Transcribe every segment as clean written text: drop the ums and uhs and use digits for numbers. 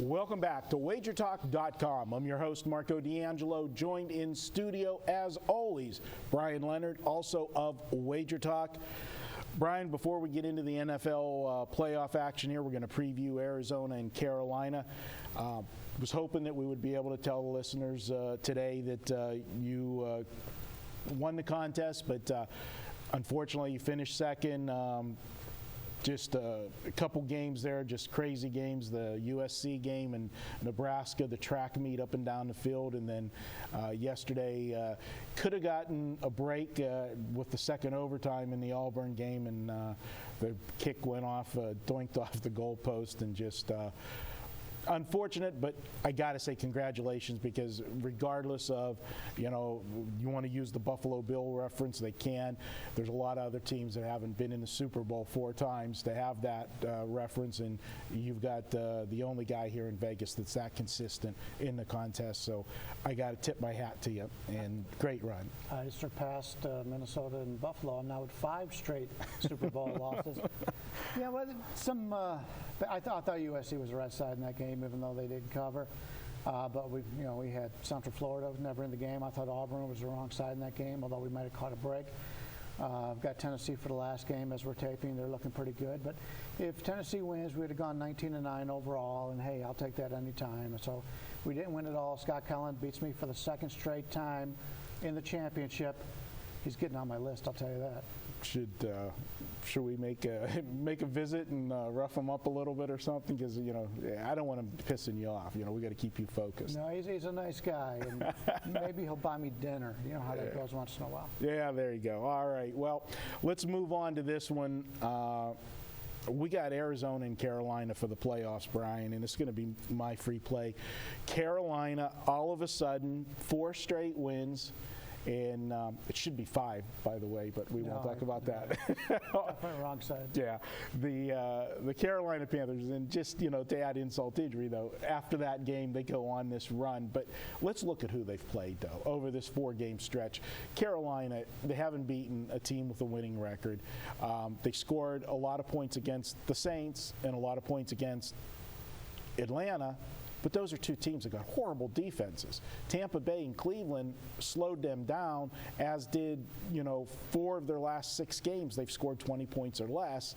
Welcome back to WagerTalk.com. I'm your host, Marco D'Angelo, joined in studio, as always, Brian Leonard, also of Wager Talk. Brian, before we get into the NFL playoff action here, we're going to preview Arizona and Carolina. Was hoping that we would be able to tell the listeners today that you won the contest, but unfortunately you finished second. Just a couple games there, just crazy games. The USC game in Nebraska, the track meet up and down the field, and then yesterday could have gotten a break with the second overtime in the Auburn game, and the kick went off, doinked off the goalpost, and just unfortunate, but I got to say congratulations, because regardless of, you want to use the Buffalo Bill reference, they can. There's a lot of other teams that haven't been in the Super Bowl 4 times to have that reference, and you've got the only guy here in Vegas that's that consistent in the contest. So I got to tip my hat to you, and great run. I surpassed Minnesota and Buffalo. I'm now at 5 straight Super Bowl losses. Yeah, well, I thought USC was the right side in that game, even though they didn't cover. But we had Central Florida was never in the game. I thought Auburn was the wrong side in that game, although we might have caught a break. I've got Tennessee for the last game as we're taping. They're looking pretty good. But if Tennessee wins, we'd have gone 19-9 overall, and hey, I'll take that any time. So we didn't win it all. Scott Cullen beats me for the second straight time in the championship. He's getting on my list, I'll tell you that. Should we make a visit and rough him up a little bit or something? Because I don't want him pissing you off. We got to keep you focused. No, he's a nice guy, and maybe he'll buy me dinner. You know how that goes once in a while. Yeah, there you go. All right. Well, let's move on to this one. We got Arizona and Carolina for the playoffs, Brian, and it's going to be my free play. Carolina, all of a sudden, 4 straight wins. And it should be 5, by the way, but we won't talk about that. Definitely wrong side. Yeah, the Carolina Panthers, and just to add insult to injury, though, after that game they go on this run. But let's look at who they've played, though, over this 4-game stretch. Carolina, they haven't beaten a team with a winning record. They scored a lot of points against the Saints and a lot of points against Atlanta. But those are 2 teams that got horrible defenses. Tampa Bay and Cleveland slowed them down, as did, 4 of their last 6 games. They've scored 20 points or less.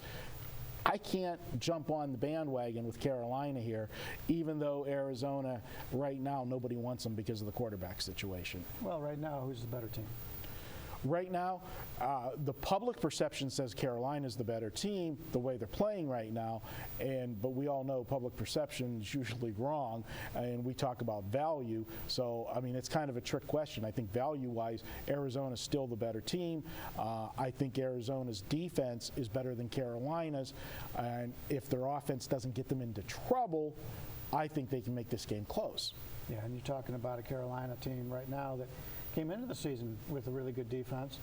I can't jump on the bandwagon with Carolina here, even though Arizona, right now, nobody wants them because of the quarterback situation. Well, right now, who's the better team? Right now, the public perception says Carolina's the better team, the way they're playing right now, but we all know public perception is usually wrong, and we talk about value. So, it's kind of a trick question. I think value-wise, Arizona's still the better team. I think Arizona's defense is better than Carolina's, and if their offense doesn't get them into trouble, I think they can make this game close. Yeah, and you're talking about a Carolina team right now that came into the season with a really good defense,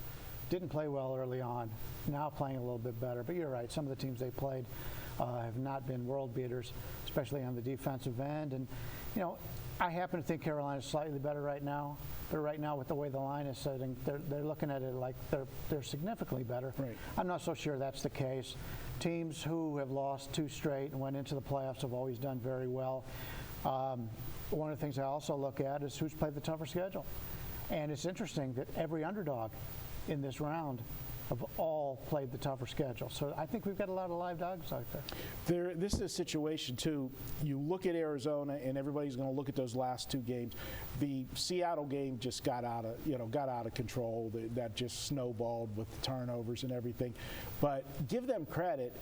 didn't play well early on, now playing a little bit better. But you're right, some of the teams they played have not been world beaters, especially on the defensive end. And, I happen to think Carolina's slightly better right now, but right now with the way the line is setting, they're looking at it like they're significantly better. Right. I'm not so sure that's the case. Teams who have lost 2 straight and went into the playoffs have always done very well. One of the things I also look at is who's played the tougher schedule. And it's interesting that every underdog in this round have all played the tougher schedule. So I think we've got a lot of live dogs out there. This is a situation, too. You look at Arizona, and everybody's going to look at those last 2 games. The Seattle game just got out of control. That just snowballed with the turnovers and everything. But give them credit.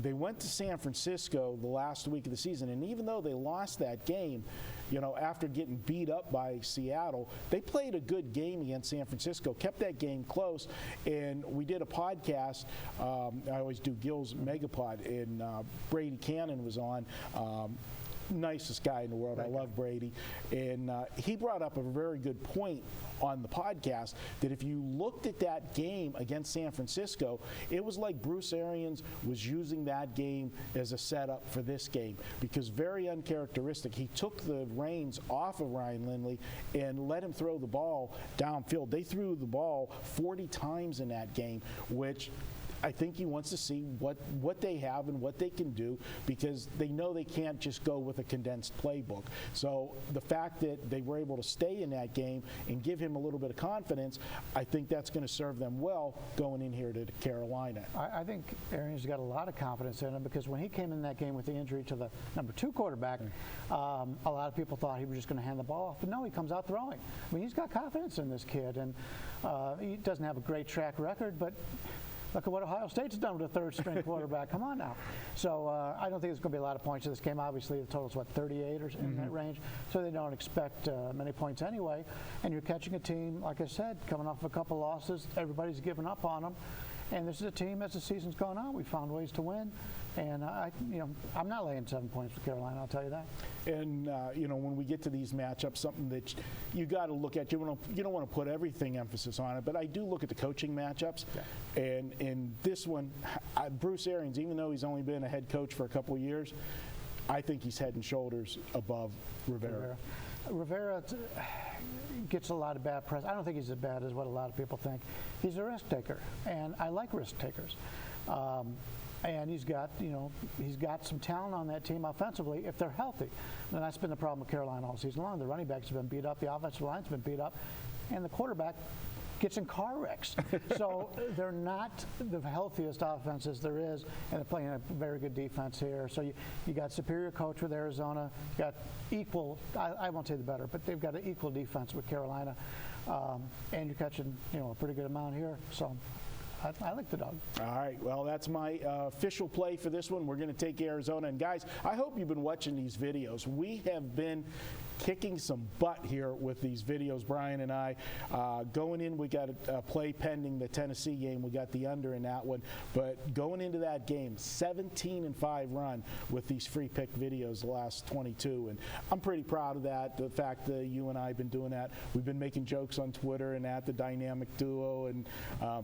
They went to San Francisco the last week of the season, and even though they lost that game, after getting beat up by Seattle, they played a good game against San Francisco, kept that game close, and we did a podcast. I always do Gil's Megapod, and Brady Cannon was on. Nicest guy in the world. I love Brady. And he brought up a very good point on the podcast that if you looked at that game against San Francisco, it was like Bruce Arians was using that game as a setup for this game, because very uncharacteristic. He took the reins off of Ryan Lindley and let him throw the ball downfield. They threw the ball 40 times in that game, which I think he wants to see what they have and what they can do, because they know they can't just go with a condensed playbook. So the fact that they were able to stay in that game and give him a little bit of confidence, I think that's going to serve them well going in here to Carolina. I think Arians got a lot of confidence in him, because when he came in that game with the injury to the number 2 quarterback, a lot of people thought he was just going to hand the ball off. But no, he comes out throwing. I mean, he's got confidence in this kid, and he doesn't have a great track record, but look at what Ohio State's done with a third-string quarterback. Come on now. So I don't think there's going to be a lot of points in this game. Obviously, the total's, 38 or in that range. So they don't expect many points anyway. And you're catching a team, like I said, coming off a couple losses. Everybody's given up on them. And this is a team, as the season's gone on, we found ways to win. And I'm not laying 7 points with Carolina, I'll tell you that. And when we get to these matchups, something that you got to look at, you don't want to put everything emphasis on it, but I do look at the coaching matchups. Yeah. And in this one, Bruce Arians, even though he's only been a head coach for a couple of years, I think he's head and shoulders above Rivera. Rivera gets a lot of bad press. I don't think he's as bad as what a lot of people think. He's a risk taker, and I like risk takers. And he's got some talent on that team offensively if they're healthy. And that's been the problem with Carolina all season long. The running backs have been beat up, the offensive line's been beat up, and the quarterback gets in car wrecks. So they're not the healthiest offenses there is, and they're playing a very good defense here. So you got superior coach with Arizona, you got equal, I won't say the better, but they've got an equal defense with Carolina, and you're catching a pretty good amount here. So I like the dog. All right. Well, that's my official play for this one. We're going to take Arizona. And, guys, I hope you've been watching these videos. We have been kicking some butt here with these videos, Brian and I. Going in, we got a play pending the Tennessee game. We got the under in that one. But going into that game, 17-5 run with these free pick videos the last 22. And I'm pretty proud of that, the fact that you and I have been doing that. We've been making jokes on Twitter and at the dynamic duo and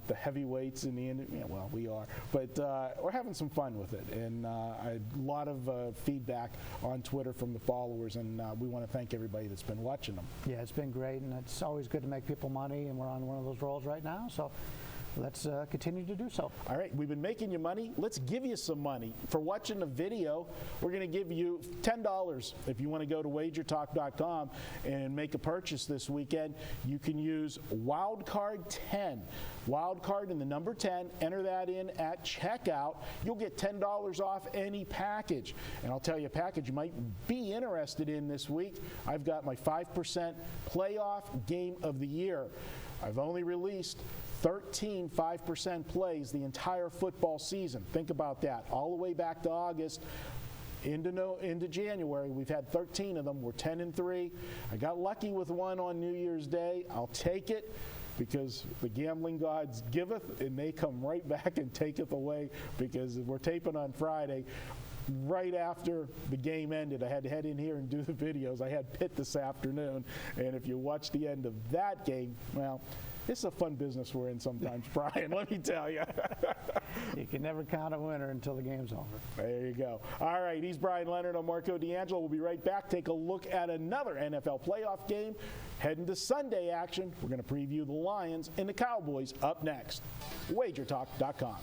the heavyweights in the end. Yeah, well, we are. But we're having some fun with it. And a lot of feedback on Twitter from the followers. And we want to thank everybody that's been watching them. Yeah, it's been great, and it's always good to make people money, and we're on one of those rolls right now, so let's continue to do so. All right, we've been making you money. Let's give you some money. For watching the video, we're going to give you $10 if you want to go to wagertalk.com and make a purchase this weekend. You can use wildcard 10. Wildcard and the number 10, enter that in at checkout. You'll get $10 off any package. And I'll tell you a package you might be interested in this week. I've got my 5% playoff game of the year. I've only released 13 5% plays the entire football season. Think about that. All the way back to August into January, we've had 13 of them. We're 10-3. I got lucky with one on New Year's Day. I'll take it, because the gambling gods giveth, and they come right back and taketh away, because we're taping on Friday. Right after the game ended, I had to head in here and do the videos. I had Pitt this afternoon, and if you watch the end of that game, well, it's a fun business we're in sometimes, Brian, let me tell you. You can never count a winner until the game's over. There you go. All right, he's Brian Leonard. I'm Marco D'Angelo. We'll be right back. Take a look at another NFL playoff game. Heading to Sunday action, we're going to preview the Lions and the Cowboys up next. WagerTalk.com.